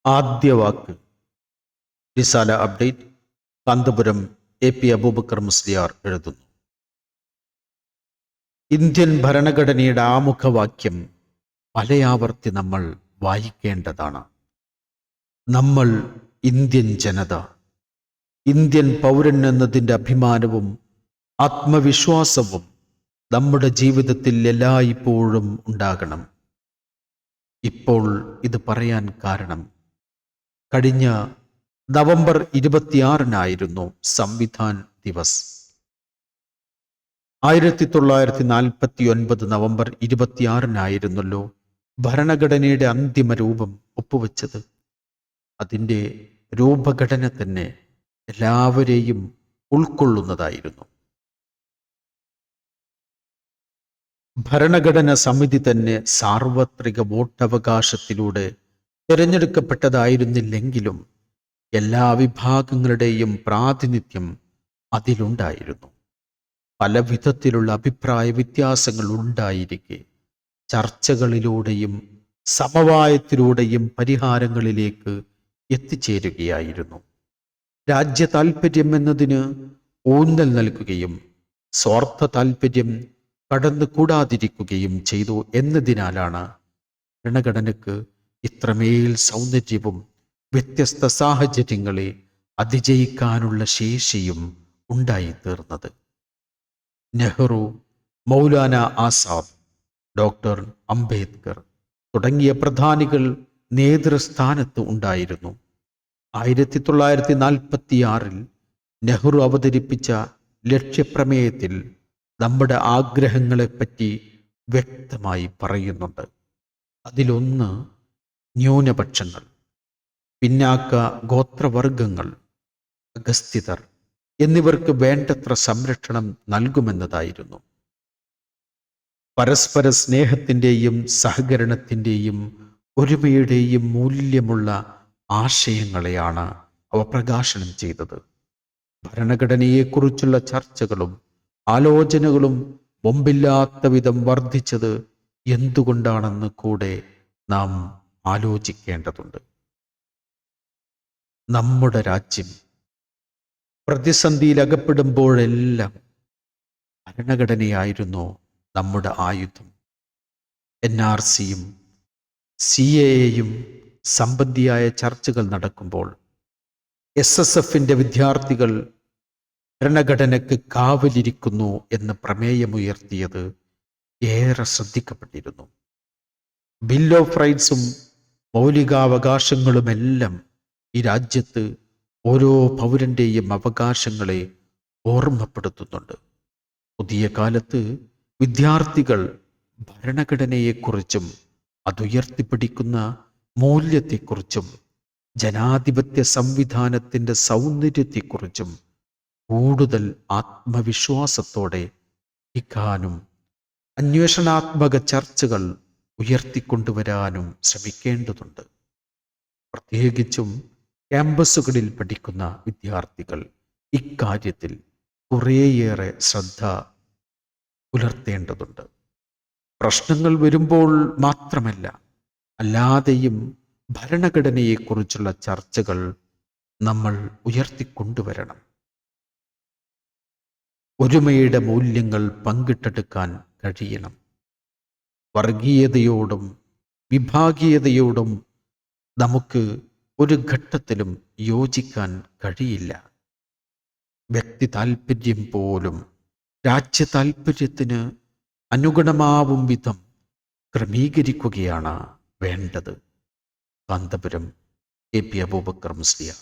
ആദ്യ വാക്ക് റിസാല update Kanthapuram AP Abubakar Musliyar എഴുതുന്നു. Indian ഭരണഘടനയുടെ ആമുഖവാക്യം പലയാവർത്തി നമ്മൾ വായിക്കേണ്ടതാണ്. നമ്മൾ ഇന്ത്യൻ ജനത, ഇന്ത്യൻ പൗരൻ എന്നതിൻ്റെ അഭിമാനവും ആത്മവിശ്വാസവും നമ്മുടെ ജീവിതത്തിൽ എല്ലായ്പ്പോഴും ഉണ്ടാകണം. ഇപ്പോൾ ഇത് പറയാൻ കാരണം, കഴിഞ്ഞ നവംബർ 26-നായിരുന്നു സംവിധാൻ ദിവസ്. 1949 നവംബർ 26-നായിരുന്നല്ലോ ഭരണഘടനയുടെ അന്തിമ രൂപം ഒപ്പുവെച്ചത്. അതിൻ്റെ രൂപഘടന തന്നെ എല്ലാവരെയും ഉൾക്കൊള്ളുന്നതായിരുന്നു. ഭരണഘടന സമിതി തന്നെ സാർവത്രിക വോട്ടവകാശത്തിലൂടെ തിരഞ്ഞെടുക്കപ്പെട്ടതായിരുന്നില്ലെങ്കിലും എല്ലാ വിഭാഗങ്ങളുടെയും പ്രാതിനിധ്യം അതിലുണ്ടായിരുന്നു. പല വിധത്തിലുള്ള അഭിപ്രായ വ്യത്യാസങ്ങൾ ഉണ്ടായിരിക്കെ ചർച്ചകളിലൂടെയും സമവായത്തിലൂടെയും പരിഹാരങ്ങളിലേക്ക് എത്തിച്ചേരുകയായിരുന്നു. രാജ്യ താൽപ്പര്യം എന്നതിന് ഊന്നൽ നൽകുകയും സ്വാർത്ഥ താൽപ്പര്യം കടന്നുകൂടാതിരിക്കുകയും ചെയ്തു എന്നതിനാലാണ് ഭരണഘടനയ്ക്ക് ഇത്രമേൽ സൗന്ദര്യവും വ്യത്യസ്ത സാഹചര്യങ്ങളെ അതിജയിക്കാനുള്ള ശേഷിയും ഉണ്ടായിത്തീർന്നത്. നെഹ്റു, മൗലാന ആസാദ്, ഡോക്ടർ അംബേദ്കർ തുടങ്ങിയ പ്രധാനികൾ നേതൃസ്ഥാനത്ത് ഉണ്ടായിരുന്നു. 1946 നെഹ്റു അവതരിപ്പിച്ച ലക്ഷ്യപ്രമേയത്തിൽ നമ്മുടെ ആഗ്രഹങ്ങളെപ്പറ്റി വ്യക്തമായി പറയുന്നുണ്ട്. അതിലൊന്ന് ന്യൂനപക്ഷങ്ങൾ, പിന്നാക്ക ഗോത്രവർഗങ്ങൾ, അഗസ്ത്യർ എന്നിവർക്ക് വേണ്ടത്ര സംരക്ഷണം നൽകുമെന്നതായിരുന്നു. പരസ്പര സ്നേഹത്തിൻ്റെയും സഹകരണത്തിൻ്റെയും ഒരുമയുടെയും മൂല്യമുള്ള ആശയങ്ങളെയാണ് അവ പ്രകാശനം ചെയ്തത്. ഭരണഘടനയെക്കുറിച്ചുള്ള ചർച്ചകളും ആലോചനകളും മുമ്പില്ലാത്ത വിധം വർദ്ധിച്ചത് എന്തുകൊണ്ടാണെന്ന് കൂടെ നാം ആലോചിക്കേണ്ടതുണ്ട്. നമ്മുടെ രാജ്യം പ്രതിസന്ധിയിൽ അകപ്പെടുമ്പോഴെല്ലാം ഭരണഘടനയായിരുന്നു നമ്മുടെ ആയുധം. NRCയും CAAയും സംബന്ധിയായ ചർച്ചകൾ നടക്കുമ്പോൾ SSFന്റെ വിദ്യാർത്ഥികൾ ഭരണഘടനയ്ക്ക് കാവലിരിക്കുന്നു എന്ന പ്രമേയമുയർത്തിയത് ഏറെ ശ്രദ്ധിക്കപ്പെട്ടിരുന്നു. ബിൽ ഓഫ് റൈറ്റ്സും മൗലികാവകാശങ്ങളുമെല്ലാം ഈ രാജ്യത്ത് ഓരോ പൗരന്റെയും അവകാശങ്ങളെ ഓർമ്മപ്പെടുത്തുന്നുണ്ട്. പുതിയ കാലത്ത് വിദ്യാർത്ഥികൾ ഭരണഘടനയെക്കുറിച്ചും അതുയർത്തിപ്പിടിക്കുന്ന മൂല്യത്തെക്കുറിച്ചും ജനാധിപത്യ സംവിധാനത്തിൻ്റെ സൗന്ദര്യത്തെക്കുറിച്ചും കൂടുതൽ ആത്മവിശ്വാസത്തോടെ പഠിക്കാനും അന്വേഷണാത്മക ചർച്ചകൾ ഉയർത്തിക്കൊണ്ടുവരാനും ശ്രമിക്കേണ്ടതുണ്ട്. പ്രത്യേകിച്ചും ക്യാമ്പസുകളിൽ പഠിക്കുന്ന വിദ്യാർത്ഥികൾ ഇക്കാര്യത്തിൽ കുറേയേറെ ശ്രദ്ധ പുലർത്തേണ്ടതുണ്ട്. പ്രശ്നങ്ങൾ വരുമ്പോൾ മാത്രമല്ല, അല്ലാതെയും ഭരണഘടനയെക്കുറിച്ചുള്ള ചർച്ചകൾ നമ്മൾ ഉയർത്തിക്കൊണ്ടുവരണം. ഒരുമയുടെ മൂല്യങ്ങൾ പങ്കിട്ടെടുക്കാൻ കഴിയണം. വർഗീയതയോടും വിഭാഗീയതയോടും നമുക്ക് ഒരു ഘട്ടത്തിലും യോജിക്കാൻ കഴിയില്ല. വ്യക്തി താൽപ്പര്യം പോലും രാജ്യ താൽപ്പര്യത്തിന് അനുഗുണമാവും വിധം ക്രമീകരിക്കുകയാണ് വേണ്ടത്. കാന്തപുരം AP അബൂബക്കർ മുസ്ലിയാർ.